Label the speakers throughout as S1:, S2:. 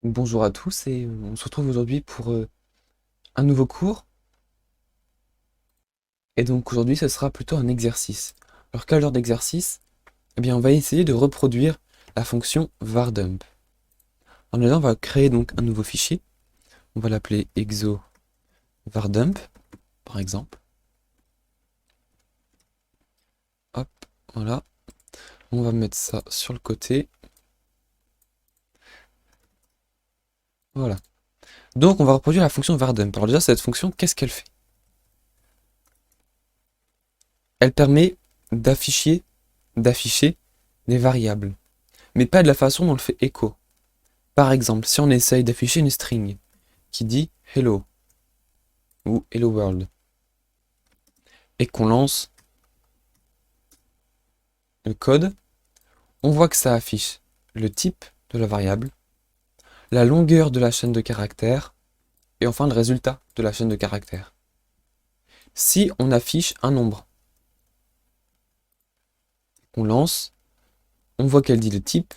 S1: Bonjour à tous et on se retrouve aujourd'hui pour un nouveau cours. Et donc aujourd'hui, ce sera plutôt un exercice. Alors quel genre d'exercice? Eh bien, on va essayer de reproduire la fonction vardump. En là, on va créer donc un nouveau fichier. On va l'appeler exo vardump, par exemple. Hop, voilà. On va mettre ça sur le côté. Voilà. Donc on va reproduire la fonction vardump. Alors déjà, cette fonction, qu'est-ce qu'elle fait? Elle permet d'afficher des variables, mais pas de la façon dont on le fait echo. Par exemple, si on essaye d'afficher une string qui dit hello ou hello world et qu'on lance le code, on voit que ça affiche le type de la variable, la longueur de la chaîne de caractères et enfin le résultat de la chaîne de caractères. Si on affiche un nombre, on lance, on voit qu'elle dit le type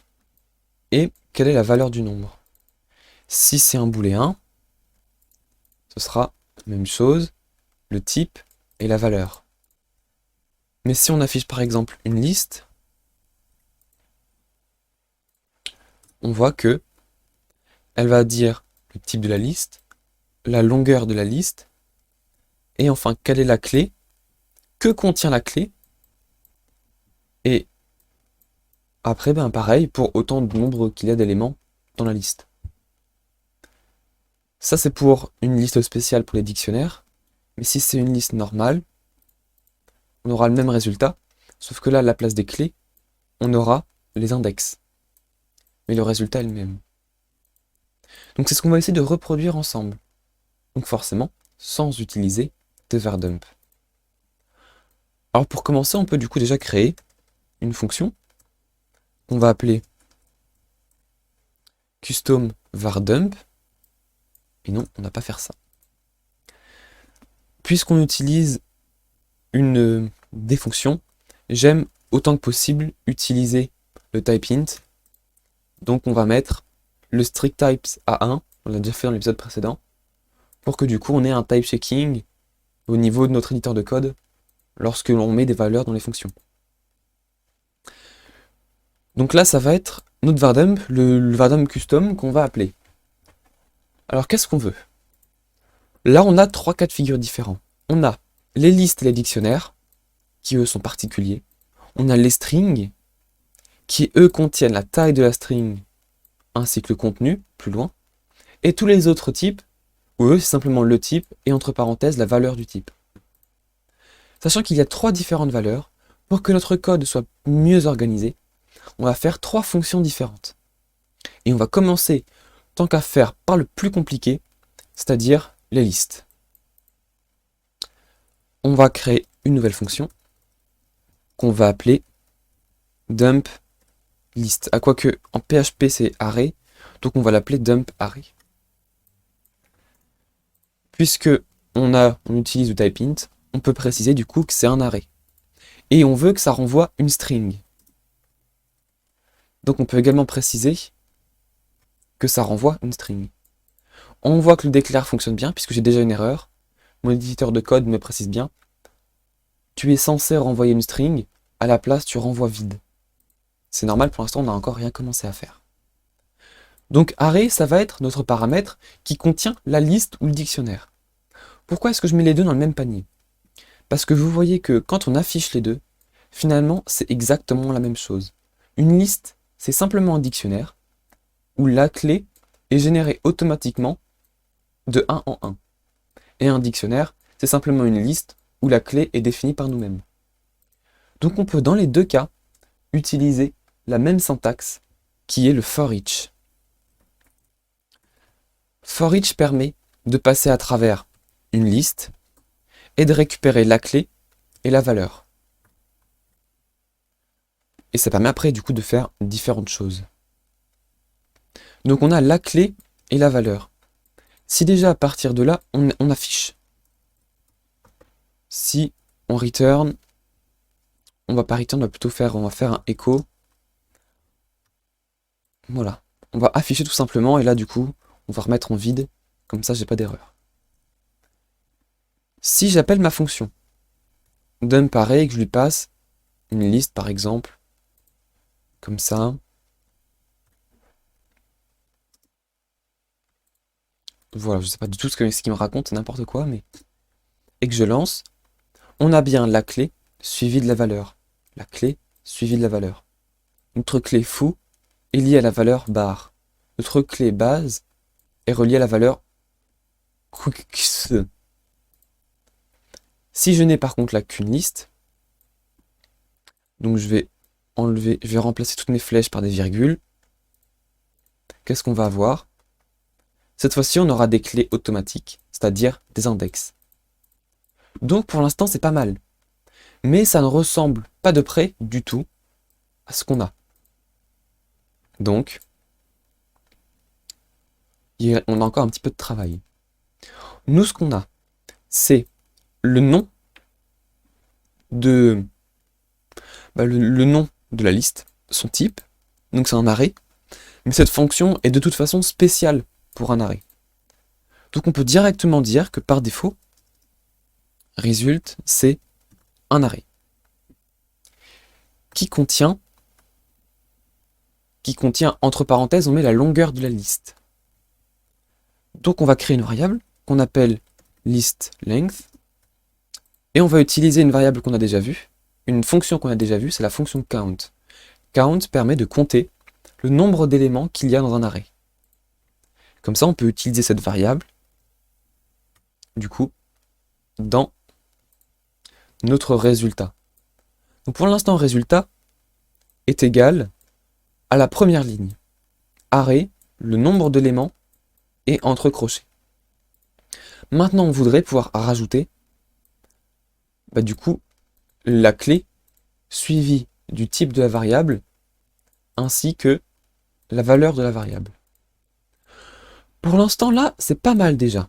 S1: et quelle est la valeur du nombre. Si c'est un booléen, ce sera la même chose, le type et la valeur. Mais si on affiche par exemple une liste, on voit que elle va dire le type de la liste, la longueur de la liste, et enfin quelle est la clé, que contient la clé, et après ben pareil pour autant de nombre qu'il y a d'éléments dans la liste. Ça c'est pour une liste spéciale pour les dictionnaires, mais si c'est une liste normale, on aura le même résultat, sauf que là à la place des clés, on aura les index, mais le résultat est le même. Donc c'est ce qu'on va essayer de reproduire ensemble. Donc forcément, sans utiliser de vardump. Alors pour commencer, on peut du coup déjà créer une fonction qu'on va appeler custom vardump. Et non, on n'a pas faire ça. Puisqu'on utilise des fonctions, j'aime autant que possible utiliser le type int. Donc on va mettre le strict types à 1, on l'a déjà fait dans l'épisode précédent, pour que du coup on ait un type checking au niveau de notre éditeur de code lorsque l'on met des valeurs dans les fonctions. Donc là ça va être notre vardump, le vardump custom qu'on va appeler. Alors qu'est-ce qu'on veut? Là on a trois cas de figure différents. On a les listes et les dictionnaires, qui eux sont particuliers. On a les strings, qui eux contiennent la taille de la string ainsi que le contenu, plus loin. Et tous les autres types, où eux c'est simplement le type et entre parenthèses la valeur du type. Sachant qu'il y a trois différentes valeurs, pour que notre code soit mieux organisé, on va faire trois fonctions différentes. Et on va commencer, tant qu'à faire, par le plus compliqué, c'est-à-dire les listes. On va créer une nouvelle fonction qu'on va appeler dump list. À quoi que en PHP c'est array, donc on va l'appeler dump array. Puisque on utilise le type int, on peut préciser du coup que c'est un array. Et on veut que ça renvoie une string. Donc on peut également préciser que ça renvoie une string. On voit que le déclare fonctionne bien, puisque j'ai déjà une erreur. Mon éditeur de code me précise bien. Tu es censé renvoyer une string, à la place tu renvoies vide. C'est normal, pour l'instant on n'a encore rien commencé à faire. Donc array, ça va être notre paramètre qui contient la liste ou le dictionnaire. Pourquoi est-ce que je mets les deux dans le même panier? Parce que vous voyez que quand on affiche les deux, finalement c'est exactement la même chose. Une liste, c'est simplement un dictionnaire, où la clé est générée automatiquement de 1 en 1. Et un dictionnaire, c'est simplement une liste où la clé est définie par nous-mêmes. Donc on peut dans les deux cas utiliser la même syntaxe qui est le for each. For each permet de passer à travers une liste et de récupérer la clé et la valeur. Et ça permet après du coup de faire différentes choses. Donc on a la clé et la valeur. Si déjà à partir de là, on affiche. Si on return, on va pas return, on va plutôt faire un echo. Voilà. on va afficher tout simplement, et là du coup, on va remettre en vide, comme ça j'ai pas d'erreur. Si j'appelle ma fonction dump array et que je lui passe une liste par exemple, comme ça, voilà, je sais pas du tout ce qu'il me raconte, c'est n'importe quoi, mais... Et que je lance, on a bien la clé suivie de la valeur. La clé suivie de la valeur. Notre clé foo est liée à la valeur bar. Notre clé base est reliée à la valeur quicks. Si je n'ai par contre là qu'une liste, donc je vais remplacer toutes mes flèches par des virgules. Qu'est-ce qu'on va avoir? Cette fois-ci, on aura des clés automatiques, c'est-à-dire des index. Donc pour l'instant, c'est pas mal. Mais ça ne ressemble pas de près du tout à ce qu'on a. Donc, on a encore un petit peu de travail. Nous, ce qu'on a, c'est le nom de le nom de la liste, son type, donc c'est un array, mais cette fonction est de toute façon spéciale pour un array. Donc on peut directement dire que par défaut, result, c'est un array qui contient, entre parenthèses, on met la longueur de la liste. Donc on va créer une variable qu'on appelle listLength, et on va utiliser une variable qu'on a déjà vue, une fonction qu'on a déjà vue, c'est la fonction count. Count permet de compter le nombre d'éléments qu'il y a dans un array. Comme ça, on peut utiliser cette variable, du coup, dans notre résultat. Donc pour l'instant, résultat est égal à la première ligne. Array, le nombre d'éléments, et entre crochets. Maintenant, on voudrait pouvoir rajouter, du coup, la clé suivie du type de la variable, ainsi que la valeur de la variable. Pour l'instant, là, c'est pas mal déjà.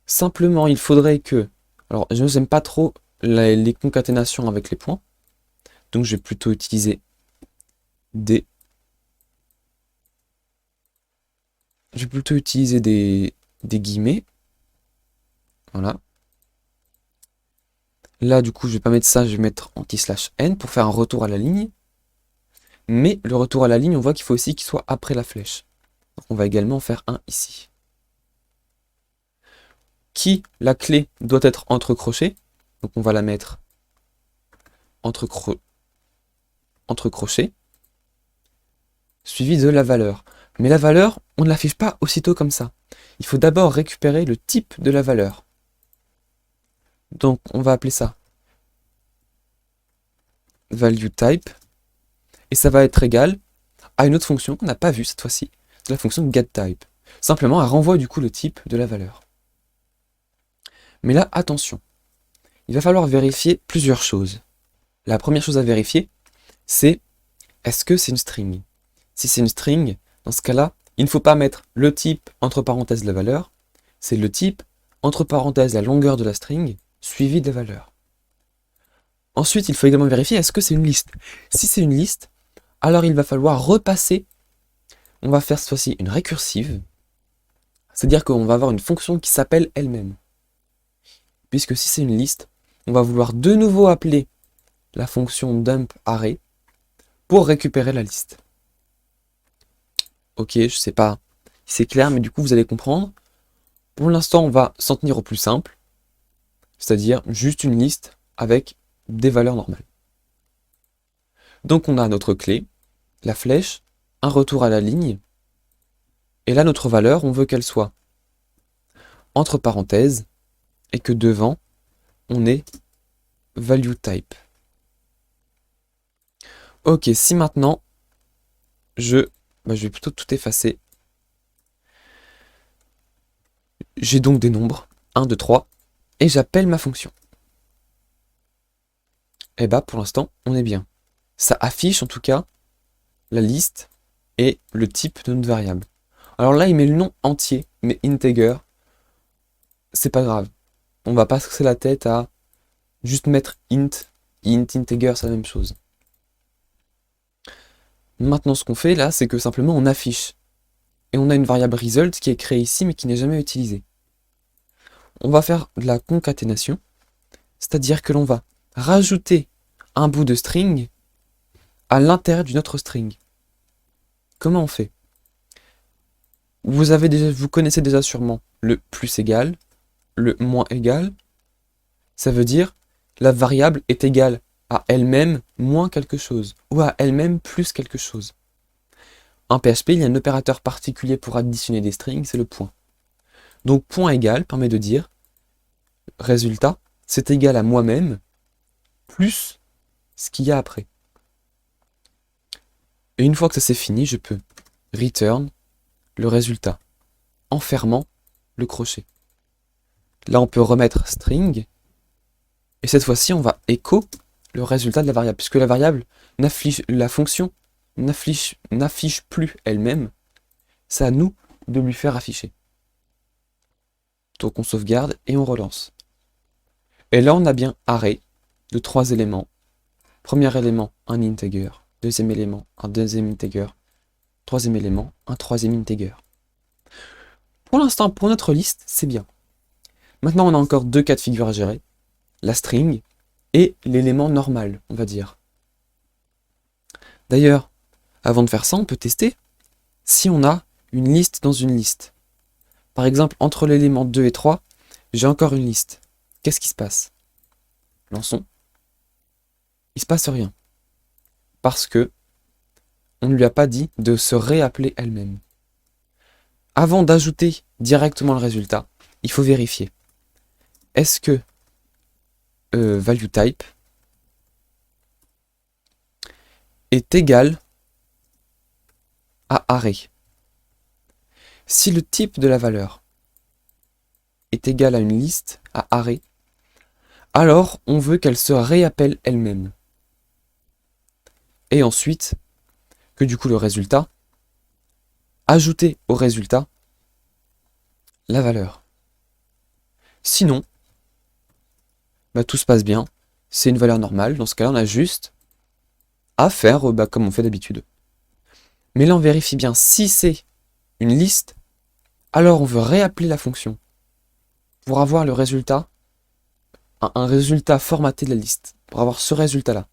S1: Simplement, il faudrait que... Alors, je n'aime pas trop les concaténations avec les points. Donc, je vais plutôt utiliser des... des guillemets. Voilà. Là, du coup, je vais pas mettre ça, je vais mettre anti/n pour faire un retour à la ligne. Mais le retour à la ligne, on voit qu'il faut aussi qu'il soit après la flèche. Donc, on va également faire un ici. La clé doit être entre crochets. Donc, on va la mettre entre crochets, suivi de la valeur. Mais la valeur, on ne l'affiche pas aussitôt comme ça. Il faut d'abord récupérer le type de la valeur. Donc, on va appeler ça value type. Et ça va être égal à une autre fonction qu'on n'a pas vue cette fois-ci. C'est la fonction getType. Simplement, elle renvoie du coup le type de la valeur. Mais là, attention. Il va falloir vérifier plusieurs choses. La première chose à vérifier, c'est est-ce que c'est une string? Si c'est une string, dans ce cas-là, il ne faut pas mettre le type entre parenthèses la valeur, c'est le type entre parenthèses la longueur de la string suivi de la valeur. Ensuite, il faut également vérifier est-ce que c'est une liste. Si c'est une liste, alors il va falloir repasser, on va faire cette fois-ci une récursive, c'est-à-dire qu'on va avoir une fonction qui s'appelle elle-même. Puisque si c'est une liste, on va vouloir de nouveau appeler la fonction dump array pour récupérer la liste. Ok, je sais pas si c'est clair, mais du coup vous allez comprendre. Pour l'instant, on va s'en tenir au plus simple, c'est-à-dire juste une liste avec des valeurs normales. Donc on a notre clé, la flèche, un retour à la ligne, et là notre valeur, on veut qu'elle soit entre parenthèses, et que devant, on ait value type. Ok, si maintenant, je vais plutôt tout effacer. J'ai donc des nombres, 1, 2, 3, et j'appelle ma fonction. Et pour l'instant, on est bien. Ça affiche en tout cas la liste et le type de notre variable. Alors là, il met le nom entier, mais integer, c'est pas grave. On va pas se casser la tête à juste mettre int, integer, c'est la même chose. Maintenant, ce qu'on fait là, c'est que simplement on affiche et on a une variable result qui est créée ici mais qui n'est jamais utilisée. On va faire de la concaténation, c'est-à-dire que l'on va rajouter un bout de string à l'intérieur d'une autre string. Comment on fait? Vous connaissez déjà sûrement le plus égal, le moins égal. Ça veut dire la variable est égale à elle-même moins quelque chose, ou à elle-même plus quelque chose. En PHP, il y a un opérateur particulier pour additionner des strings, c'est le point. Donc point égal permet de dire résultat, c'est égal à moi-même plus ce qu'il y a après. Et une fois que ça c'est fini, je peux return le résultat en fermant le crochet. Là, on peut remettre string, et cette fois-ci, on va écho le résultat de la variable, puisque la fonction n'affiche plus elle-même, c'est à nous de lui faire afficher. Donc on sauvegarde et on relance. Et là, on a bien array de 3 éléments. Premier élément, un integer. Deuxième élément, un deuxième integer. Troisième élément, un troisième integer. Pour l'instant, pour notre liste, c'est bien. Maintenant, on a encore 2 cas de figure à gérer. La string et l'élément normal, on va dire. D'ailleurs, avant de faire ça, on peut tester si on a une liste dans une liste. Par exemple, entre l'élément 2 et 3, j'ai encore une liste. Qu'est-ce qui se passe? Lançons. Il ne se passe rien. Parce que on ne lui a pas dit de se réappeler elle-même. Avant d'ajouter directement le résultat, il faut vérifier. Est-ce que value type est égal à array? Si le type de la valeur est égal à une liste, à array, alors on veut qu'elle se réappelle elle-même. Et ensuite, que du coup le résultat, ajouter au résultat la valeur. Sinon, tout se passe bien, c'est une valeur normale, dans ce cas-là on a juste à faire comme on fait d'habitude. Mais là on vérifie bien si c'est une liste, alors on veut réappeler la fonction pour avoir le résultat, un résultat formaté de la liste, pour avoir ce résultat-là,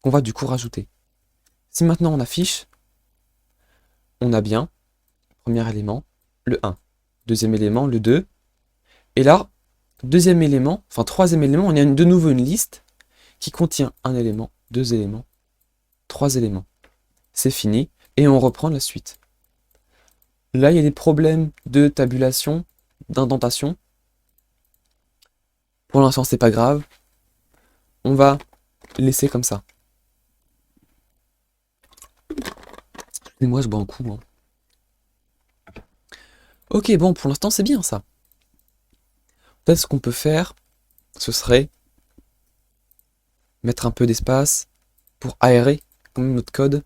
S1: qu'on va du coup rajouter. Si maintenant on affiche, on a bien, premier élément, le 1, deuxième élément, le 2, et là, troisième élément, on a de nouveau une liste qui contient un élément, 2 éléments, 3 éléments. C'est fini, et on reprend la suite. Là, il y a des problèmes de tabulation, d'indentation. Pour l'instant, c'est pas grave. On va laisser comme ça. Et moi, je bois un coup. Hein. Ok, bon, pour l'instant, c'est bien ça. Peut-être ce qu'on peut faire, ce serait mettre un peu d'espace pour aérer quand même notre code.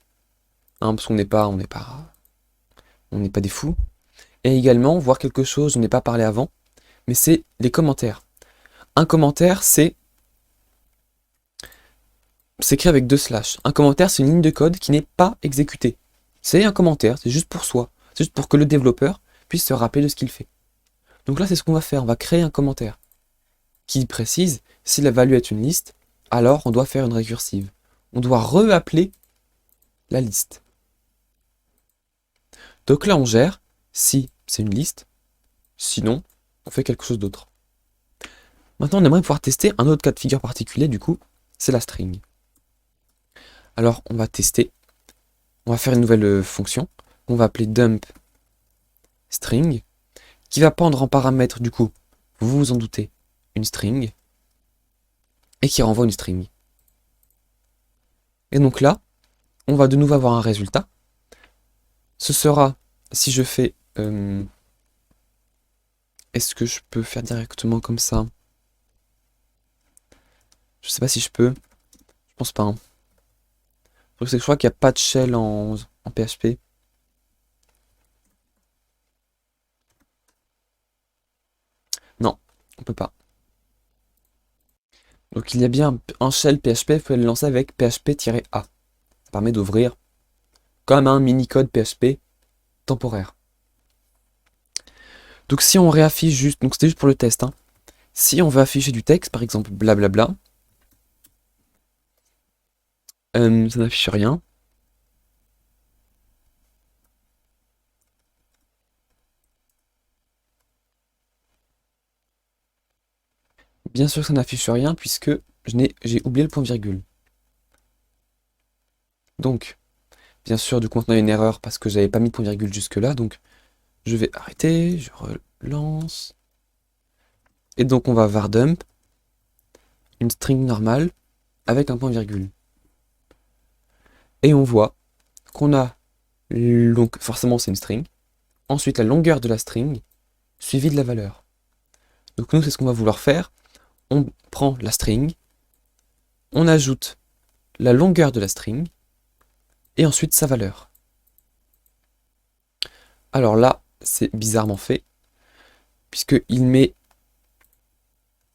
S1: Hein, parce qu'on n'est pas des fous. Et également, voir quelque chose, on n'est pas parlé avant, mais c'est les commentaires. Un commentaire, c'est écrit avec 2 slash. Un commentaire, c'est une ligne de code qui n'est pas exécutée. C'est un commentaire, c'est juste pour soi. C'est juste pour que le développeur puisse se rappeler de ce qu'il fait. Donc là, c'est ce qu'on va faire. On va créer un commentaire qui précise si la value est une liste, alors on doit faire une récursive. On doit reappeler la liste. Donc là, on gère si c'est une liste, sinon, on fait quelque chose d'autre. Maintenant, on aimerait pouvoir tester un autre cas de figure particulier, du coup, c'est la string. Alors, on va tester. On va faire une nouvelle fonction qu'on va appeler dump string, qui va prendre en paramètre, du coup, vous vous en doutez, une string, et qui renvoie une string. Et donc là, on va de nouveau avoir un résultat. Ce sera, si je fais... est-ce que je peux faire directement comme ça? Je sais pas si je peux. Je pense pas. Hein. Le truc, c'est que je crois qu'il n'y a pas de shell en PHP. Non, on peut pas. Donc il y a bien un shell PHP, il faut le lancer avec php-a. Ça permet d'ouvrir comme un mini-code PHP temporaire. Donc si on réaffiche juste, donc c'était juste pour le test, hein. Si on veut afficher du texte, par exemple blablabla, ça n'affiche rien. Bien sûr que ça n'affiche rien puisque j'ai oublié le point virgule. Donc, bien sûr, du coup maintenant il y a une erreur parce que j'avais pas mis de point virgule jusque là, donc je vais arrêter, je relance. Et donc on va var dump, une string normale avec un point virgule. Et on voit qu'on a, donc forcément c'est une string, ensuite la longueur de la string, suivie de la valeur. Donc nous c'est ce qu'on va vouloir faire, on prend la string, on ajoute la longueur de la string, et ensuite sa valeur. Alors là, c'est bizarrement fait, puisqu'il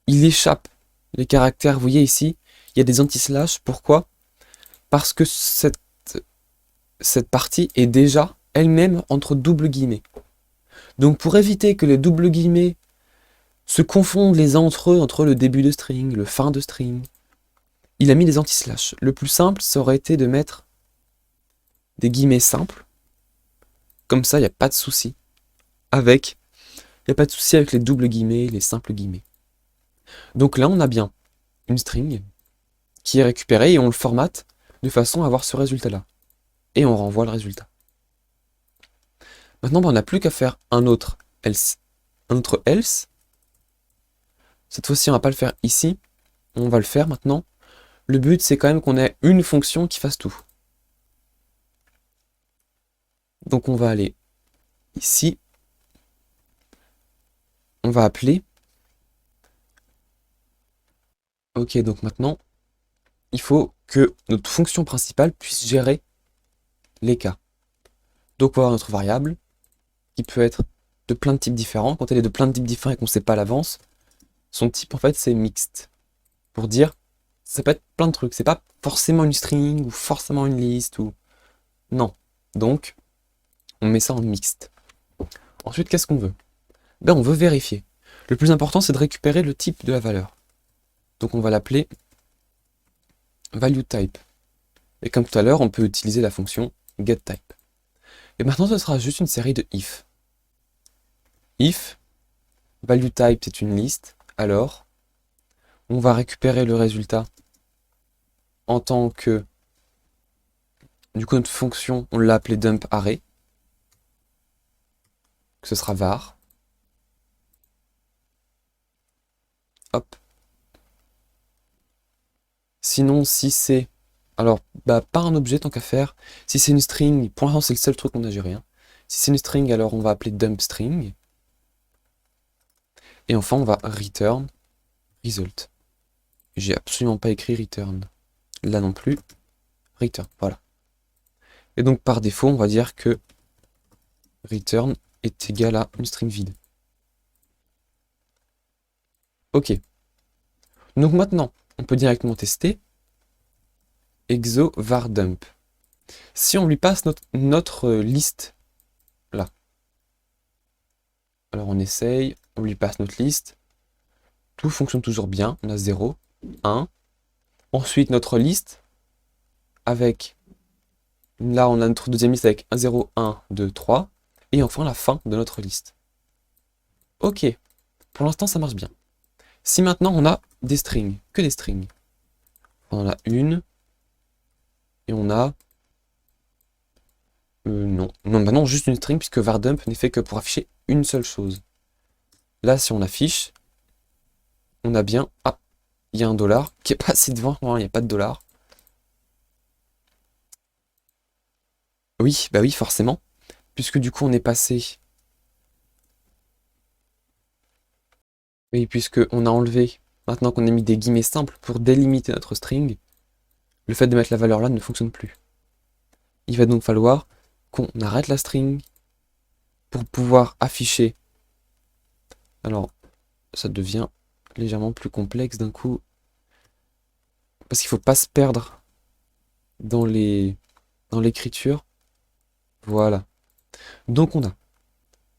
S1: échappe les caractères, vous voyez ici, il y a des anti-slash, pourquoi? Parce que cette partie est déjà elle-même entre double guillemets. Donc pour éviter que les double guillemets se confondent les uns entre eux, entre le début de string, le fin de string, il a mis des anti-slash. Le plus simple, ça aurait été de mettre des guillemets simples, comme ça il n'y a pas de souci avec, les doubles guillemets, les simples guillemets. Donc là on a bien une string qui est récupérée et on le formate de façon à avoir ce résultat-là. Et on renvoie le résultat. Maintenant, on n'a plus qu'à faire un autre else. Un autre else. Cette fois-ci, on va pas le faire ici. On va le faire maintenant. Le but, c'est quand même qu'on ait une fonction qui fasse tout. Donc on va aller ici. On va appeler. Ok, donc maintenant, il faut que notre fonction principale puisse gérer les cas. Donc on va avoir notre variable, qui peut être de plein de types différents. Quand elle est de plein de types différents et qu'on ne sait pas à l'avance, son type, en fait, c'est mixte. Pour dire, ça peut être plein de trucs. C'est pas forcément une string ou forcément une liste ou... Non. Donc, on met ça en mixte. Ensuite, qu'est-ce qu'on veut? Ben, on veut vérifier. Le plus important, c'est de récupérer le type de la valeur. Donc, on va l'appeler valueType. Et comme tout à l'heure, on peut utiliser la fonction getType. Et maintenant, ce sera juste une série de if. If, valueType, c'est une liste. Alors, on va récupérer le résultat en tant que... Du coup, notre fonction, on l'a appelée dumpArray. Ce sera var. Hop. Sinon, si c'est... Alors, bah, pas un objet tant qu'à faire. Si c'est une string, pour l'instant, c'est le seul truc qu'on a géré, hein. Si c'est une string, alors on va appeler dumpString. Et enfin, on va return result. J'ai absolument pas écrit return. Là non plus. Return, voilà. Et donc, par défaut, on va dire que return est égal à une string vide. Ok. Donc maintenant, on peut directement tester exo var dump. Si on lui passe notre liste, là. Alors on essaye, on lui passe notre liste. Tout fonctionne toujours bien. On a 0, 1. Ensuite, notre liste avec... Là, on a notre deuxième liste avec 1, 0, 1, 2, 3. Et enfin, la fin de notre liste. Ok. Pour l'instant, ça marche bien. Si maintenant, on a des strings, que des strings. On en a une. Et on a... non. Non, bah non, juste une string, puisque vardump n'est fait que pour afficher une seule chose. Là, si on affiche, on a bien... Ah, il y a un dollar qui est passé devant. Non, il n'y a pas de dollar. Oui, bah oui, forcément. Puisque du coup, on est passé... Oui, puisque on a enlevé, maintenant qu'on a mis des guillemets simples pour délimiter notre string, le fait de mettre la valeur là ne fonctionne plus. Il va donc falloir qu'on arrête la string pour pouvoir afficher. Alors, ça devient légèrement plus complexe d'un coup. Parce qu'il ne faut pas se perdre dans l'écriture. Voilà. Donc on a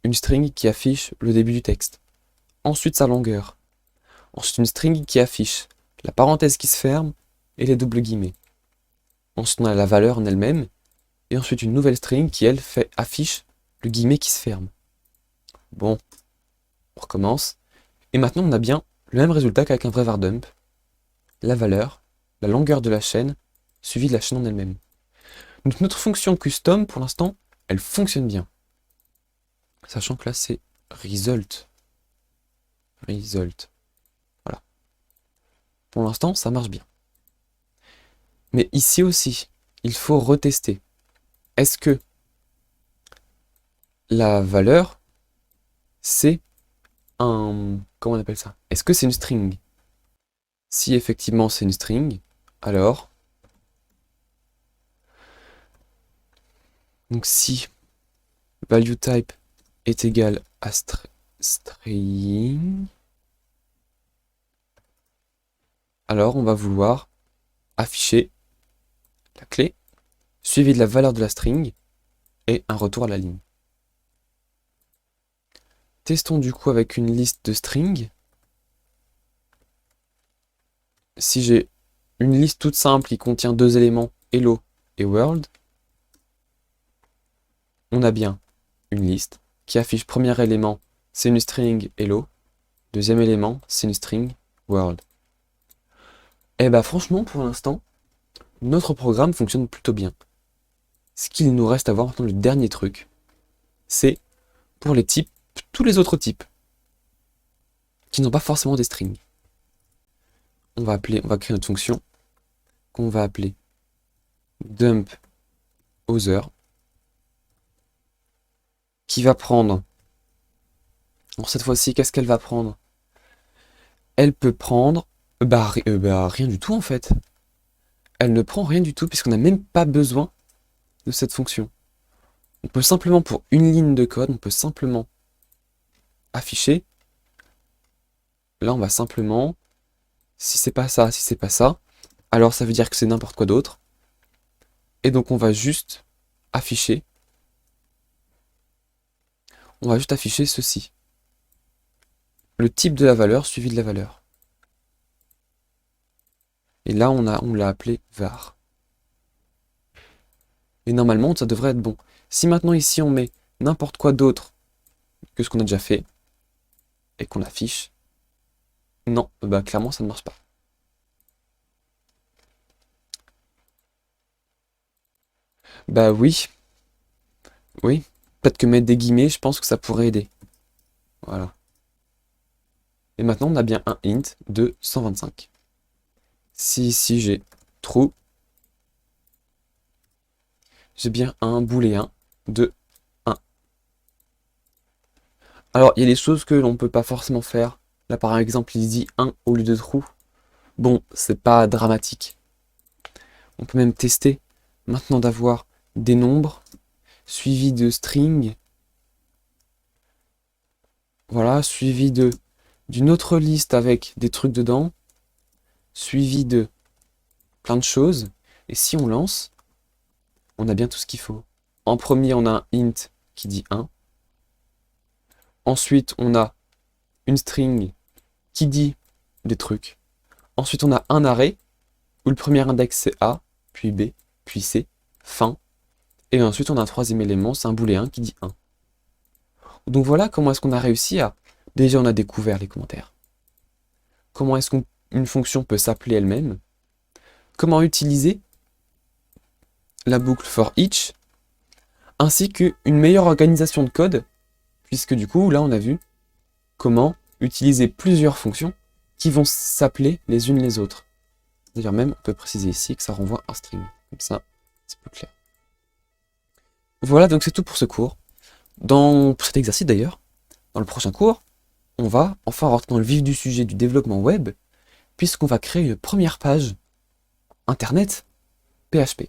S1: une string qui affiche le début du texte, ensuite sa longueur, ensuite une string qui affiche la parenthèse qui se ferme et les doubles guillemets. Ensuite on a la valeur en elle-même, et ensuite une nouvelle string qui elle affiche le guillemet qui se ferme. Bon, on recommence. Et maintenant on a bien le même résultat qu'avec un vrai var dump. La valeur, la longueur de la chaîne, suivie de la chaîne en elle-même. Donc notre fonction custom, pour l'instant, elle fonctionne bien. Sachant que là c'est result. Result. Voilà. Pour l'instant, ça marche bien. Mais ici aussi, il faut retester. Est-ce que la valeur, c'est un... Comment on appelle ça? Est-ce que c'est une string? Si effectivement c'est une string, alors... Donc si value type est égal à string, alors on va vouloir afficher la clé, suivie de la valeur de la string, et un retour à la ligne. Testons du coup avec une liste de strings. Si j'ai une liste toute simple qui contient deux éléments, hello et world, on a bien une liste qui affiche premier élément, c'est une string hello, deuxième élément, c'est une string world. Et bah franchement, pour l'instant, notre programme fonctionne plutôt bien. Ce qu'il nous reste à voir maintenant, le dernier truc, c'est pour les types, tous les autres types, qui n'ont pas forcément des strings. On va créer notre fonction, qu'on va appeler dump other, qui va prendre, alors cette fois-ci, qu'est-ce qu'elle va prendre? Elle peut prendre, rien du tout en fait. Elle ne prend rien du tout puisqu'on n'a même pas besoin de cette fonction. On peut simplement, pour une ligne de code, on peut simplement afficher. Là, on va simplement, si c'est pas ça, alors ça veut dire que c'est n'importe quoi d'autre. Et donc on va juste afficher. On va juste afficher ceci. Le type de la valeur suivi de la valeur. Et là, on l'a appelé var. Et normalement, ça devrait être bon. Si maintenant ici on met n'importe quoi d'autre que ce qu'on a déjà fait, et qu'on affiche, non, bah clairement ça ne marche pas. Bah oui, oui, peut-être que mettre des guillemets, je pense que ça pourrait aider. Voilà. Et maintenant on a bien un int de 125. Si ici j'ai true, j'ai bien un booléen de 1. Alors, il y a des choses que l'on ne peut pas forcément faire. Là, par exemple, il dit 1 au lieu de true. Bon, c'est pas dramatique. On peut même tester maintenant d'avoir des nombres suivis de strings. Voilà, suivi d'une autre liste avec des trucs dedans. Suivi de plein de choses. Et si on lance, on a bien tout ce qu'il faut. En premier, on a un int qui dit 1. Ensuite, on a une string qui dit des trucs. Ensuite, on a un arrêt où le premier index c'est A, puis B, puis C, fin. Et ensuite, on a un troisième élément, c'est un booléen qui dit 1. Donc voilà comment est-ce qu'on a réussi à... Déjà, on a découvert les commentaires. Comment est-ce qu'une fonction peut s'appeler elle-même. Comment utiliser la boucle for each, ainsi qu'une meilleure organisation de code, puisque du coup, là, on a vu comment utiliser plusieurs fonctions qui vont s'appeler les unes les autres. D'ailleurs, même, on peut préciser ici que ça renvoie un string. Comme ça, c'est plus clair. Voilà, donc c'est tout pour ce cours. Pour cet exercice d'ailleurs, dans le prochain cours, on va enfin rentrer dans le vif du sujet du développement web, puisqu'on va créer une première page Internet PHP.